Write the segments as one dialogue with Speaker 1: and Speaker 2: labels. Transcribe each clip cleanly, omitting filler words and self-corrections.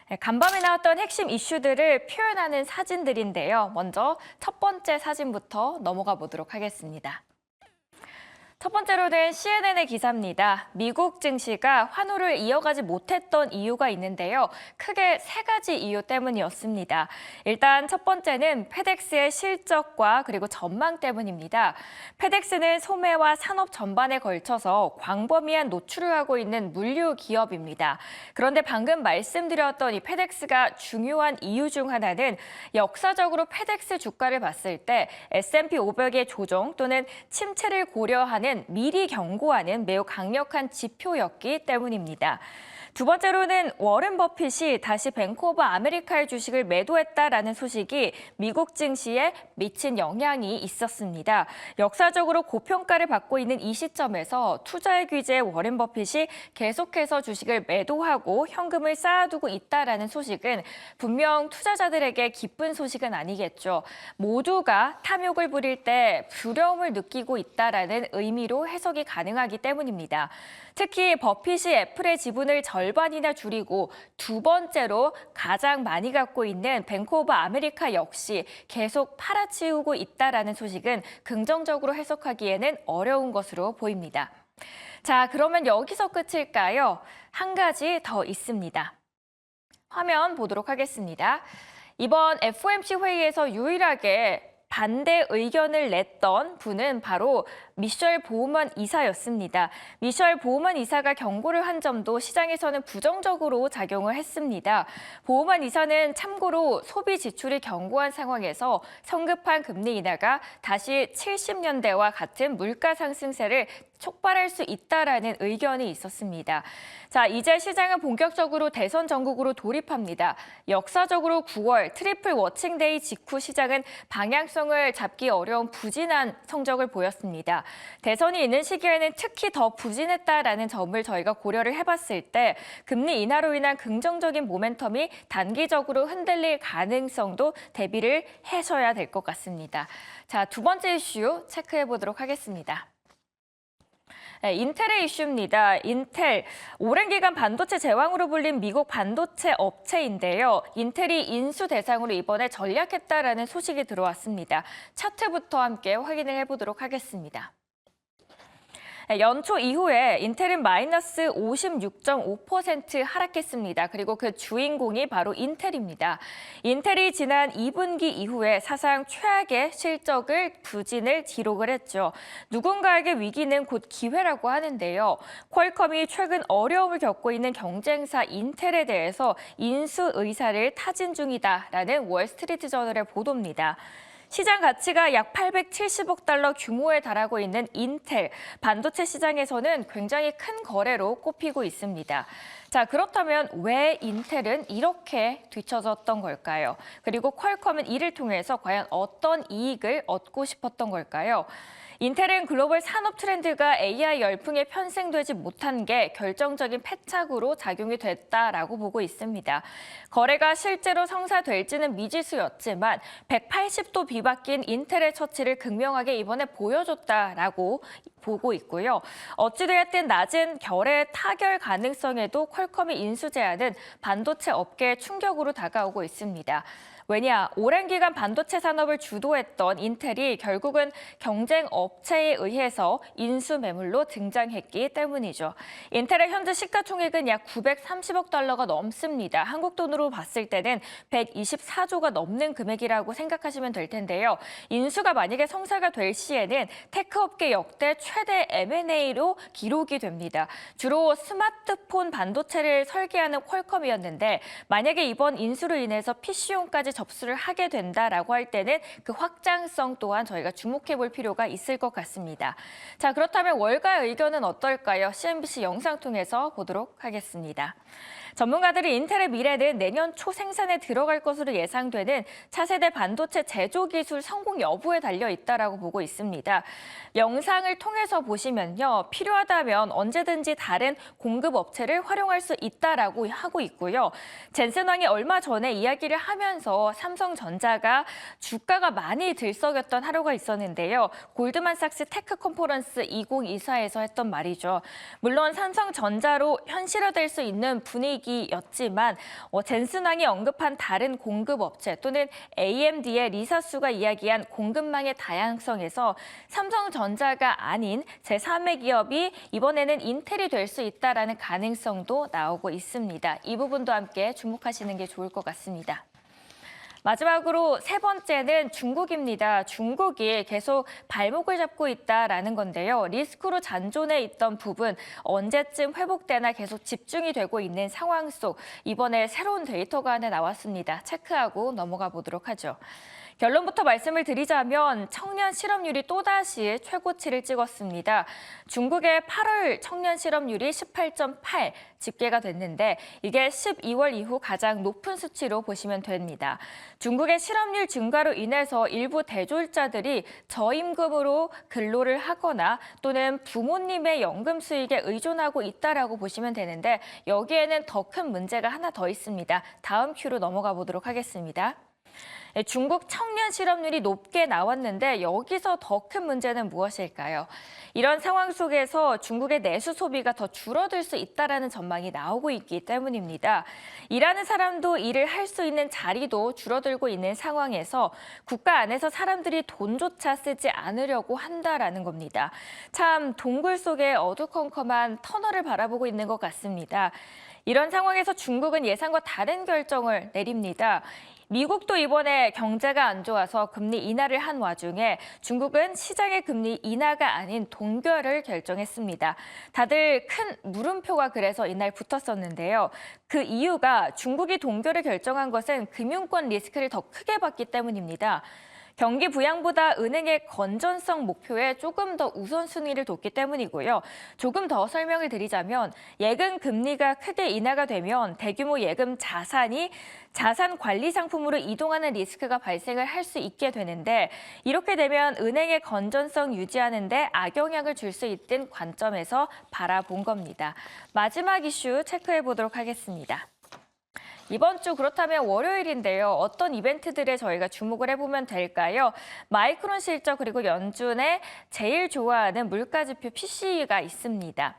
Speaker 1: 네, 간밤에 나왔던 핵심 이슈들을 표현하는 사진들인데요. 먼저 첫 번째 사진부터 넘어가 보도록 하겠습니다. 첫 번째로는 CNN의 기사입니다. 미국 증시가 환호를 이어가지 못했던 이유가 있는데요. 크게 세 가지 이유 때문이었습니다. 일단 첫 번째는 페덱스의 실적과 그리고 전망 때문입니다. 페덱스는 소매와 산업 전반에 걸쳐서 광범위한 노출을 하고 있는 물류 기업입니다. 그런데 방금 말씀드렸던 이 페덱스가 중요한 이유 중 하나는 역사적으로 페덱스 주가를 봤을 때 S&P 500의 조정 또는 침체를 고려하는 미리 경고하는 매우 강력한 지표였기 때문입니다. 두 번째로는 워렌 버핏이 다시 뱅크 오브 아메리카의 주식을 매도했다라는 소식이 미국 증시에 미친 영향이 있었습니다. 역사적으로 고평가를 받고 있는 이 시점에서 투자의 규제에 워렌 버핏이 계속해서 주식을 매도하고 현금을 쌓아두고 있다라는 소식은 분명 투자자들에게 기쁜 소식은 아니겠죠. 모두가 탐욕을 부릴 때 두려움을 느끼고 있다라는 의미로 해석이 가능하기 때문입니다. 특히 버핏이 애플의 지분을 절반이나 줄이고 두 번째로 가장 많이 갖고 있는 뱅크 오브 아메리카 역시 계속 팔아치우고 있다라는 소식은 긍정적으로 해석하기에는 어려운 것으로 보입니다. 자, 그러면 여기서 끝일까요? 한 가지 더 있습니다. 화면 보도록 하겠습니다. 이번 FOMC 회의에서 유일하게 반대 의견을 냈던 분은 바로 미셸 보우먼 이사였습니다. 미셸 보우먼 이사가 경고를 한 점도 시장에서는 부정적으로 작용을 했습니다. 보우먼 이사는 참고로 소비 지출이 견고한 상황에서 성급한 금리 인하가 다시 70년대와 같은 물가 상승세를 촉발할 수 있다라는 의견이 있었습니다. 자, 이제 시장은 본격적으로 대선 전국으로 돌입합니다. 역사적으로 9월 트리플 워칭데이 직후 시장은 방향성을 잡기 어려운 부진한 성적을 보였습니다. 대선이 있는 시기에는 특히 더 부진했다라는 점을 저희가 고려를 해봤을 때 금리 인하로 인한 긍정적인 모멘텀이 단기적으로 흔들릴 가능성도 대비를 하셔야 될 것 같습니다. 자, 두 번째 이슈 체크해 보도록 하겠습니다. 네, 인텔의 이슈입니다. 인텔, 오랜 기간 반도체 제왕으로 불린 미국 반도체 업체인데요. 인텔이 인수 대상으로 이번에 전략했다라는 소식이 들어왔습니다. 차트부터 함께 확인을 해보도록 하겠습니다. 연초 이후에 인텔은 마이너스 56.5% 하락했습니다. 그리고 그 주인공이 바로 인텔입니다. 인텔이 지난 2분기 이후에 사상 최악의 실적을 부진을 기록을 했죠. 누군가에게 위기는 곧 기회라고 하는데요. 퀄컴이 최근 어려움을 겪고 있는 경쟁사 인텔에 대해서 인수 의사를 타진 중이다라는 월스트리트저널의 보도입니다. 시장 가치가 약 870억 달러 규모에 달하고 있는 인텔, 반도체 시장에서는 굉장히 큰 거래로 꼽히고 있습니다. 자, 그렇다면 왜 인텔은 이렇게 뒤처졌던 걸까요? 그리고 퀄컴은 이를 통해서 과연 어떤 이익을 얻고 싶었던 걸까요? 인텔은 글로벌 산업 트렌드가 AI 열풍에 편승되지 못한 게 결정적인 패착으로 작용이 됐다라고 보고 있습니다. 거래가 실제로 성사될지는 미지수였지만 180도 뒤바뀐 인텔의 처치를 극명하게 이번에 보여줬다라고 보고 있고요. 어찌되었든 낮은 결의 타결 가능성에도 퀄컴의 인수 제안은 반도체 업계에 충격으로 다가오고 있습니다. 왜냐, 오랜 기간 반도체 산업을 주도했던 인텔이 결국은 경쟁 업체에 의해서 인수 매물로 등장했기 때문이죠. 인텔의 현재 시가총액은 약 930억 달러가 넘습니다. 한국 돈으로 봤을 때는 124조가 넘는 금액이라고 생각하시면 될 텐데요. 인수가 만약에 성사가 될 시에는 테크업계 역대 최대 M&A로 기록이 됩니다. 주로 스마트폰 반도체를 설계하는 퀄컴이었는데 만약에 이번 인수로 인해서 PC용까지 접수를 하게 된다라고 할 때는 그 확장성 또한 저희가 주목해 볼 필요가 있을 것 같습니다. 자, 그렇다면 월가 의견은 어떨까요? CNBC 영상 통해서 보도록 하겠습니다. 전문가들이 인텔의 미래는 내년 초 생산에 들어갈 것으로 예상되는 차세대 반도체 제조 기술 성공 여부에 달려 있다라고 보고 있습니다. 영상을 통해서 보시면요. 필요하다면 언제든지 다른 공급 업체를 활용할 수 있다라고 하고 있고요. 젠슨 왕이 얼마 전에 이야기를 하면서 삼성전자가 주가가 많이 들썩였던 하루가 있었는데요. 골드만삭스 테크 컨퍼런스 2024에서 했던 말이죠. 물론 삼성전자로 현실화될 수 있는 분위기 분위기였지만 젠슨왕이 언급한 다른 공급업체 또는 AMD의 리사수가 이야기한 공급망의 다양성에서 삼성전자가 아닌 제3의 기업이 이번에는 인텔이 될 수 있다라는 가능성도 나오고 있습니다. 이 부분도 함께 주목하시는 게 좋을 것 같습니다. 마지막으로 세 번째는 중국입니다. 중국이 계속 발목을 잡고 있다라는 건데요. 리스크로 잔존해 있던 부분 언제쯤 회복되나 계속 집중이 되고 있는 상황 속 이번에 새로운 데이터가 하나 나왔습니다. 체크하고 넘어가 보도록 하죠. 결론부터 말씀을 드리자면 청년 실업률이 또다시 최고치를 찍었습니다. 중국의 8월 청년 실업률이 18.8 집계가 됐는데 이게 12월 이후 가장 높은 수치로 보시면 됩니다. 중국의 실업률 증가로 인해서 일부 대졸자들이 저임금으로 근로를 하거나 또는 부모님의 연금 수익에 의존하고 있다라고 보시면 되는데 여기에는 더 큰 문제가 하나 더 있습니다. 다음 큐로 넘어가 보도록 하겠습니다. 중국 청년 실업률이 높게 나왔는데 여기서 더 큰 문제는 무엇일까요? 이런 상황 속에서 중국의 내수 소비가 더 줄어들 수 있다는 전망이 나오고 있기 때문입니다. 일하는 사람도 일을 할 수 있는 자리도 줄어들고 있는 상황에서 국가 안에서 사람들이 돈조차 쓰지 않으려고 한다라는 겁니다. 참 동굴 속에 어두컴컴한 터널을 바라보고 있는 것 같습니다. 이런 상황에서 중국은 예상과 다른 결정을 내립니다. 미국도 이번에 경제가 안 좋아서 금리 인하를 한 와중에 중국은 시장의 금리 인하가 아닌 동결을 결정했습니다. 다들 큰 물음표가 그래서 이날 붙었었는데요. 그 이유가 중국이 동결을 결정한 것은 금융권 리스크를 더 크게 받기 때문입니다. 경기 부양보다 은행의 건전성 목표에 조금 더 우선순위를 뒀기 때문이고요. 조금 더 설명을 드리자면 예금 금리가 크게 인하가 되면 대규모 예금 자산이 자산 관리 상품으로 이동하는 리스크가 발생을 할 수 있게 되는데 이렇게 되면 은행의 건전성 유지하는 데 악영향을 줄 수 있는 관점에서 바라본 겁니다. 마지막 이슈 체크해 보도록 하겠습니다. 이번 주 그렇다면 월요일인데요. 어떤 이벤트들에 저희가 주목을 해보면 될까요? 마이크론 실적 그리고 연준의 제일 좋아하는 물가지표 PCE가 있습니다.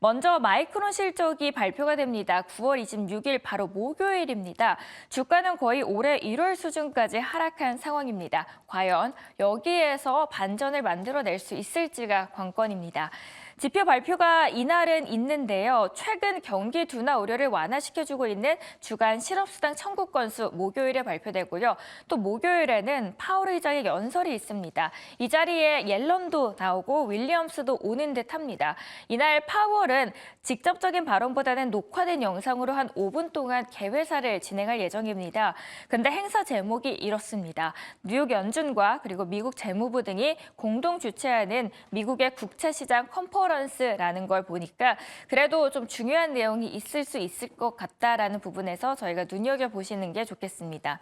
Speaker 1: 먼저 마이크론 실적이 발표가 됩니다. 9월 26일 바로 목요일입니다. 주가는 거의 올해 1월 수준까지 하락한 상황입니다. 과연 여기에서 반전을 만들어낼 수 있을지가 관건입니다. 지표 발표가 이날은 있는데요. 최근 경기 둔화 우려를 완화시켜주고 있는 주간 실업수당 청구 건수 목요일에 발표되고요. 또 목요일에는 파월 의장의 연설이 있습니다. 이 자리에 옐런도 나오고 윌리엄스도 오는 듯합니다. 이날 파월은 직접적인 발언보다는 녹화된 영상으로 한 5분 동안 개회사를 진행할 예정입니다. 근데 행사 제목이 이렇습니다. 뉴욕 연준과 그리고 미국 재무부 등이 공동 주최하는 미국의 국채시장 컨퍼런스라는 걸 보니까 그래도 좀 중요한 내용이 있을 수 있을 것 같다라는 부분에서 저희가 눈여겨보시는 게 좋겠습니다.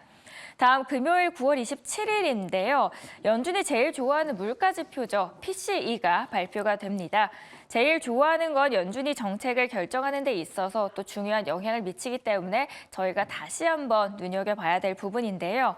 Speaker 1: 다음 금요일 9월 27일인데요. 연준이 제일 좋아하는 물가지표죠. PCE가 발표가 됩니다. 제일 좋아하는 건 연준이 정책을 결정하는 데 있어서 또 중요한 영향을 미치기 때문에 저희가 다시 한번 눈여겨봐야 될 부분인데요.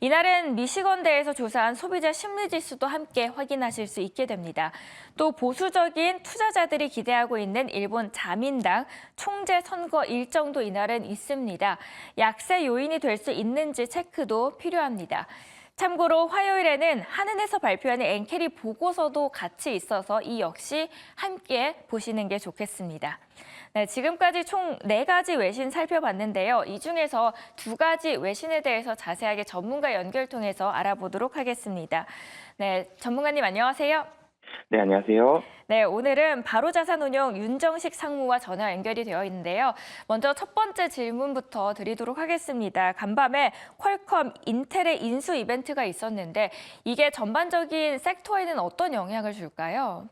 Speaker 1: 이날은 미시건대에서 조사한 소비자 심리지수도 함께 확인하실 수 있게 됩니다. 또 보수적인 투자자들이 기대하고 있는 일본 자민당 총재 선거 일정도 이날은 있습니다. 약세 요인이 될 수 있는지 체크도 필요합니다. 참고로 화요일에는 한은에서 발표하는 엔캐리 보고서도 같이 있어서 이 역시 함께 보시는 게 좋겠습니다. 네, 지금까지 총 4가지 외신 살펴봤는데요. 이 중에서 2가지 외신에 대해서 자세하게 전문가 연결 통해서 알아보도록 하겠습니다. 네, 전문가님 안녕하세요.
Speaker 2: 네, 안녕하세요.
Speaker 1: 네, 오늘은 바로자산운용 윤정식 상무와 전화 연결이 되어 있는데요. 먼저 첫 번째 질문부터 드리도록 하겠습니다. 간밤에 퀄컴, 인텔의 인수 이벤트가 있었는데 이게 전반적인 섹터에는 어떤 영향을 줄까요?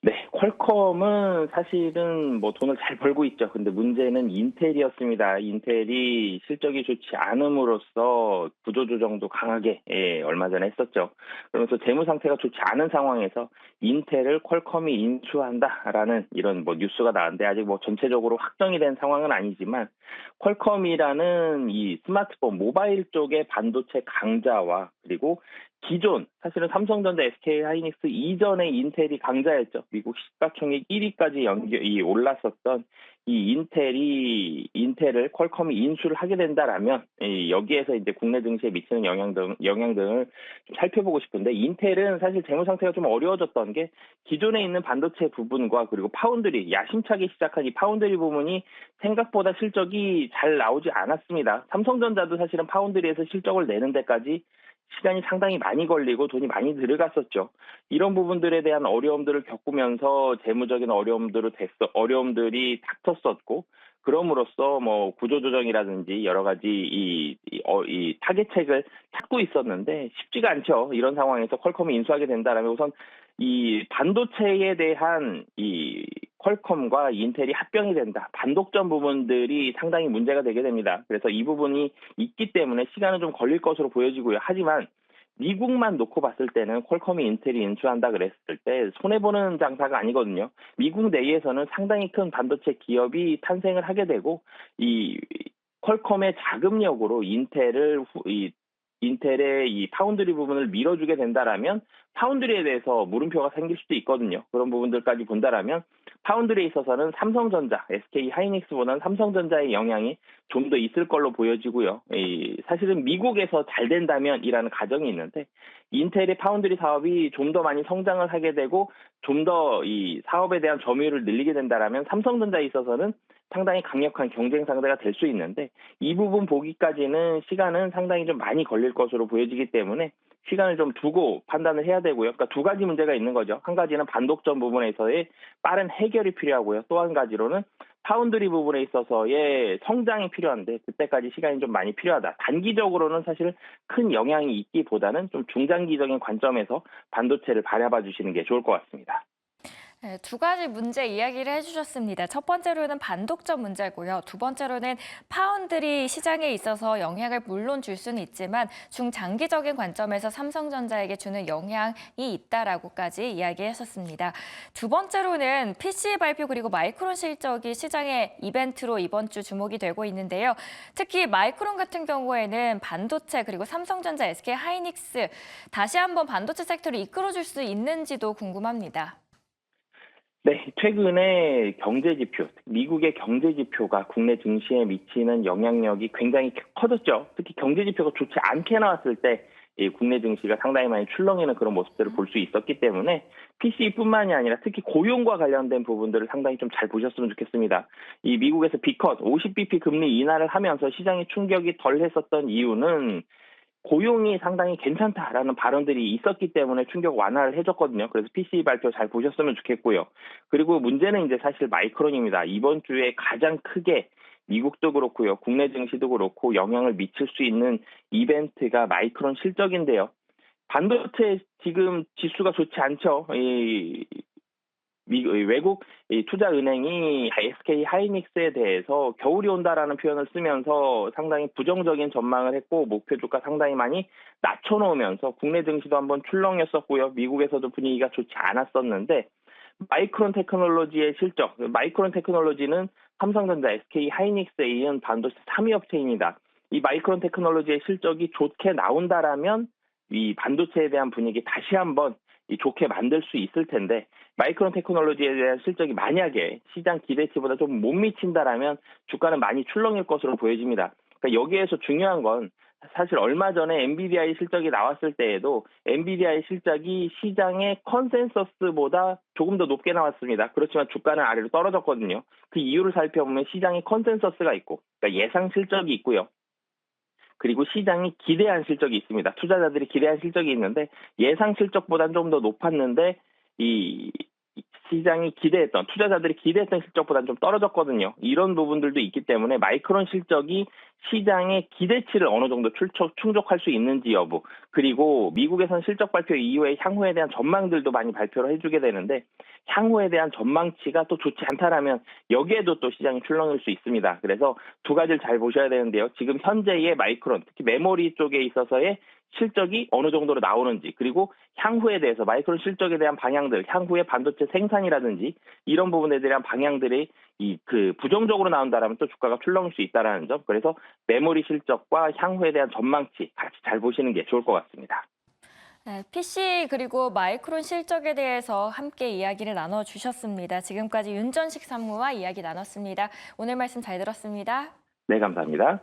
Speaker 2: 네, 퀄컴은 사실은 뭐 돈을 잘 벌고 있죠. 근데 문제는 인텔이었습니다. 인텔이 실적이 좋지 않음으로써 구조조정도 강하게 얼마 전에 했었죠. 그러면서 재무 상태가 좋지 않은 상황에서 인텔을 퀄컴이 인수한다라는 이런 뭐 뉴스가 나왔는데 아직 뭐 전체적으로 확정이 된 상황은 아니지만 퀄컴이라는 이 스마트폰 모바일 쪽의 반도체 강자와 그리고 기존 사실은 삼성전자, SK하이닉스 이전에 인텔이 강자였죠. 미국 시가총액 1위까지 올랐었던 이 인텔을 퀄컴이 인수를 하게 된다라면 여기에서 이제 국내 증시에 미치는 영향 등을 좀 살펴보고 싶은데, 인텔은 사실 재무 상태가 좀 어려워졌던 게 기존에 있는 반도체 부분과 그리고 파운드리, 야심차게 시작한 이 파운드리 부분이 생각보다 실적이 잘 나오지 않았습니다. 삼성전자도 사실은 파운드리에서 실적을 내는 데까지 시간이 상당히 많이 걸리고 돈이 많이 들어갔었죠. 이런 부분들에 대한 어려움들을 겪으면서 재무적인 어려움들이 닥쳤었고, 그럼으로써 뭐 구조조정이라든지 여러 가지 이 타겟책을 찾고 있었는데 쉽지가 않죠. 이런 상황에서 퀄컴이 인수하게 된다라면 우선 이 반도체에 대한 이 퀄컴과 인텔이 합병이 된다. 반독점 부분들이 상당히 문제가 되게 됩니다. 그래서 이 부분이 있기 때문에 시간은 좀 걸릴 것으로 보여지고요. 하지만 미국만 놓고 봤을 때는 퀄컴이 인텔이 인수한다 그랬을 때 손해보는 장사가 아니거든요. 미국 내에서는 상당히 큰 반도체 기업이 탄생을 하게 되고, 이 퀄컴의 자금력으로 인텔의 이 파운드리 부분을 밀어주게 된다라면 파운드리에 대해서 물음표가 생길 수도 있거든요. 그런 부분들까지 본다라면 파운드리에 있어서는 삼성전자, SK하이닉스보다는 삼성전자의 영향이 좀 더 있을 걸로 보여지고요. 사실은 미국에서 잘 된다면이라는 가정이 있는데, 인텔의 파운드리 사업이 좀 더 많이 성장을 하게 되고 좀 더 이 사업에 대한 점유율을 늘리게 된다라면 삼성전자에 있어서는 상당히 강력한 경쟁 상대가 될 수 있는데, 이 부분 보기까지는 시간은 상당히 좀 많이 걸릴 것으로 보여지기 때문에 시간을 좀 두고 판단을 해야 되고요. 그러니까 두 가지 문제가 있는 거죠. 한 가지는 반독점 부분에서의 빠른 해결이 필요하고요. 또 한 가지로는 파운드리 부분에 있어서의 성장이 필요한데 그때까지 시간이 좀 많이 필요하다. 단기적으로는 사실 큰 영향이 있기보다는 좀 중장기적인 관점에서 반도체를 바라봐 주시는 게 좋을 것 같습니다.
Speaker 1: 네, 두 가지 문제 이야기를 해주셨습니다. 첫 번째로는 반독점 문제고요. 두 번째로는 파운드리 시장에 있어서 영향을 물론 줄 수는 있지만 중장기적인 관점에서 삼성전자에게 주는 영향이 있다라고까지 이야기하셨습니다. 두 번째로는 PC 발표 그리고 마이크론 실적이 시장의 이벤트로 이번 주 주목이 되고 있는데요. 특히 마이크론 같은 경우에는 반도체 그리고 삼성전자, SK하이닉스 다시 한번 반도체 섹터를 이끌어줄 수 있는지도 궁금합니다.
Speaker 2: 네, 최근에 경제지표, 미국의 경제지표가 국내 증시에 미치는 영향력이 굉장히 커졌죠. 특히 경제지표가 좋지 않게 나왔을 때 이 국내 증시가 상당히 많이 출렁이는 그런 모습들을 볼 수 있었기 때문에 PC뿐만이 아니라 특히 고용과 관련된 부분들을 상당히 좀 잘 보셨으면 좋겠습니다. 이 미국에서 B컷 50bp 금리 인하를 하면서 시장의 충격이 덜 했었던 이유는 고용이 상당히 괜찮다라는 발언들이 있었기 때문에 충격 완화를 해줬거든요. 그래서 PC 발표 잘 보셨으면 좋겠고요. 그리고 문제는 이제 사실 마이크론입니다. 이번 주에 가장 크게 미국도 그렇고요, 국내 증시도 그렇고 영향을 미칠 수 있는 이벤트가 마이크론 실적인데요. 반도체 지금 지수가 좋지 않죠. 외국 투자은행이 SK 하이닉스에 대해서 겨울이 온다라는 표현을 쓰면서 상당히 부정적인 전망을 했고 목표 주가 상당히 많이 낮춰놓으면서 국내 증시도 한번 출렁였었고요. 미국에서도 분위기가 좋지 않았었는데 마이크론 테크놀로지의 실적, 마이크론 테크놀로지는 삼성전자, SK 하이닉스에 이은 반도체 3위 업체입니다. 이 마이크론 테크놀로지의 실적이 좋게 나온다라면 이 반도체에 대한 분위기 다시 한번 좋게 만들 수 있을 텐데, 마이크론 테크놀로지에 대한 실적이 만약에 시장 기대치보다 좀 못 미친다라면 주가는 많이 출렁일 것으로 보여집니다. 그러니까 여기에서 중요한 건 사실 얼마 전에 엔비디아의 실적이 나왔을 때에도 엔비디아의 실적이 시장의 컨센서스보다 조금 더 높게 나왔습니다. 그렇지만 주가는 아래로 떨어졌거든요. 그 이유를 살펴보면 시장의 컨센서스가 있고, 그러니까 예상 실적이 있고요. 그리고 시장이 기대한 실적이 있습니다. 투자자들이 기대한 실적이 있는데 예상 실적보다는 좀 더 높았는데 이 시장이 기대했던, 투자자들이 기대했던 실적보다는 좀 떨어졌거든요. 이런 부분들도 있기 때문에 마이크론 실적이 시장의 기대치를 어느 정도 충족할 수 있는지 여부, 그리고 미국에서는 실적 발표 이후에 향후에 대한 전망들도 많이 발표를 해주게 되는데 향후에 대한 전망치가 또 좋지 않다라면 여기에도 또 시장이 출렁일 수 있습니다. 그래서 두 가지를 잘 보셔야 되는데요. 지금 현재의 마이크론, 특히 메모리 쪽에 있어서의 실적이 어느 정도로 나오는지, 그리고 향후에 대해서 마이크론 실적에 대한 방향들, 향후의 반도체 생산이라든지 이런 부분에 대한 방향들이 부정적으로 나온다라면 또 주가가 출렁일 수 있다라는 점. 그래서 메모리 실적과 향후에 대한 전망치 같이 잘 보시는 게 좋을 것 같습니다.
Speaker 1: 네, PC 그리고 마이크론 실적에 대해서 함께 이야기를 나눠주셨습니다. 지금까지 윤전식 상무와 이야기 나눴습니다. 오늘 말씀 잘 들었습니다.
Speaker 2: 네, 감사합니다.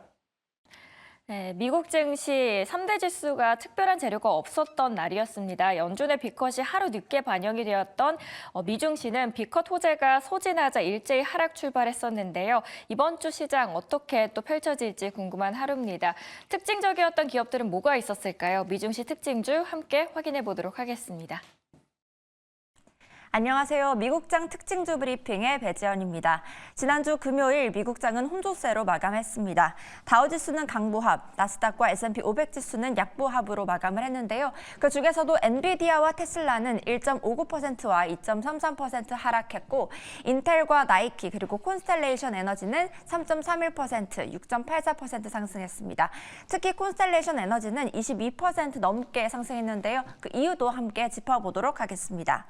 Speaker 1: 네, 미국 증시 3대 지수가 특별한 재료가 없었던 날이었습니다. 연준의 비컷이 하루 늦게 반영이 되었던 미증시는 비컷 호재가 소진하자 일제히 하락 출발했었는데요. 이번 주 시장 어떻게 또 펼쳐질지 궁금한 하루입니다. 특징적이었던 기업들은 뭐가 있었을까요? 미증시 특징주 함께 확인해 보도록 하겠습니다.
Speaker 3: 안녕하세요. 미국장 특징주 브리핑의 배지연입니다. 지난주 금요일 미국장은 혼조세로 마감했습니다. 다우지수는 강보합, 나스닥과 S&P 500 지수는 약보합으로 마감을 했는데요. 그중에서도 엔비디아와 테슬라는 1.59%와 2.33% 하락했고 인텔과 나이키 그리고 콘스텔레이션 에너지는 3.31%, 6.84% 상승했습니다. 특히 콘스텔레이션 에너지는 22% 넘게 상승했는데요. 그 이유도 함께 짚어보도록 하겠습니다.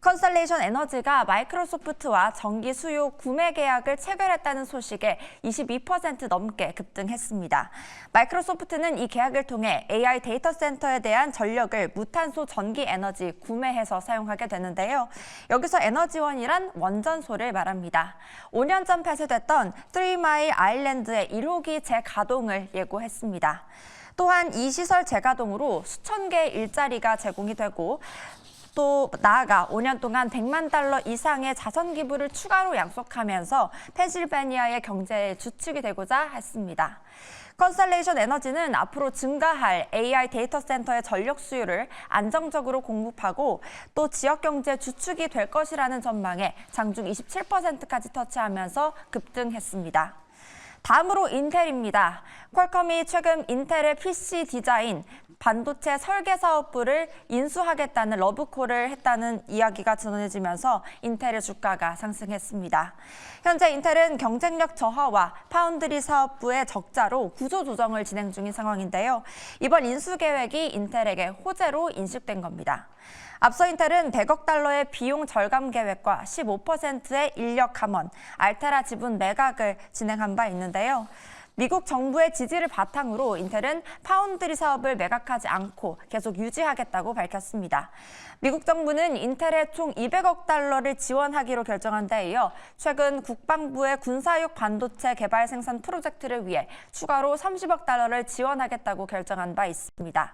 Speaker 3: 컨스텔레이션 에너지가 마이크로소프트와 전기 수요 구매 계약을 체결했다는 소식에 22% 넘게 급등했습니다. 마이크로소프트는 이 계약을 통해 AI 데이터 센터에 대한 전력을 무탄소 전기 에너지 구매해서 사용하게 되는데요. 여기서 에너지원이란 원전소를 말합니다. 5년 전 폐쇄됐던 3마일 아일랜드의 1호기 재가동을 예고했습니다. 또한 이 시설 재가동으로 수천 개의 일자리가 제공이 되고 또 나아가 5년 동안 100만 달러 이상의 자선 기부를 추가로 약속하면서 펜실베니아의 경제의 주축이 되고자 했습니다. 컨스텔레이션 에너지는 앞으로 증가할 AI 데이터 센터의 전력 수요를 안정적으로 공급하고 또 지역 경제 주축이 될 것이라는 전망에 장중 27%까지 터치하면서 급등했습니다. 다음으로 인텔입니다. 퀄컴이 최근 인텔의 PC 디자인, 반도체 설계 사업부를 인수하겠다는 러브콜을 했다는 이야기가 전해지면서 인텔의 주가가 상승했습니다. 현재 인텔은 경쟁력 저하와 파운드리 사업부의 적자로 구조조정을 진행 중인 상황인데요. 이번 인수 계획이 인텔에게 호재로 인식된 겁니다. 앞서 인텔은 100억 달러의 비용 절감 계획과 15%의 인력 감원, 알테라 지분 매각을 진행한 바 있는데요. 미국 정부의 지지를 바탕으로 인텔은 파운드리 사업을 매각하지 않고 계속 유지하겠다고 밝혔습니다. 미국 정부는 인텔에 총 200억 달러를 지원하기로 결정한 데 이어 최근 국방부의 군사용 반도체 개발 생산 프로젝트를 위해 추가로 30억 달러를 지원하겠다고 결정한 바 있습니다.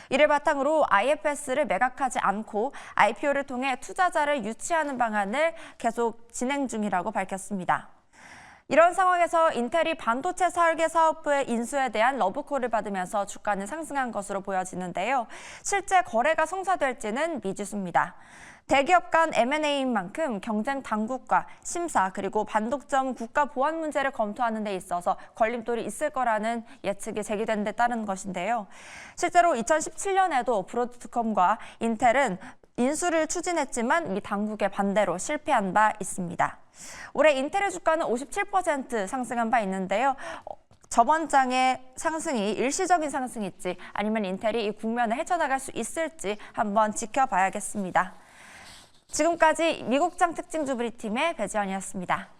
Speaker 3: 이를 바탕으로 IFS를 매각하지 않고 IPO를 통해 투자자를 유치하는 방안을 계속 진행 중이라고 밝혔습니다. 이런 상황에서 인텔이 반도체 설계 사업부의 인수에 대한 러브콜을 받으면서 주가는 상승한 것으로 보여지는데요. 실제 거래가 성사될지는 미지수입니다. 대기업 간 M&A인 만큼 경쟁 당국과 심사 그리고 반독점 국가 보안 문제를 검토하는 데 있어서 걸림돌이 있을 거라는 예측이 제기된 데 따른 것인데요. 실제로 2017년에도 브로드컴과 인텔은 인수를 추진했지만 이 당국의 반대로 실패한 바 있습니다. 올해 인텔의 주가는 57% 상승한 바 있는데요. 저번 장의 상승이 일시적인 상승일지 아니면 인텔이 이 국면을 헤쳐나갈 수 있을지 한번 지켜봐야겠습니다. 지금까지 미국장 특징주 브리팀의 배지연이었습니다.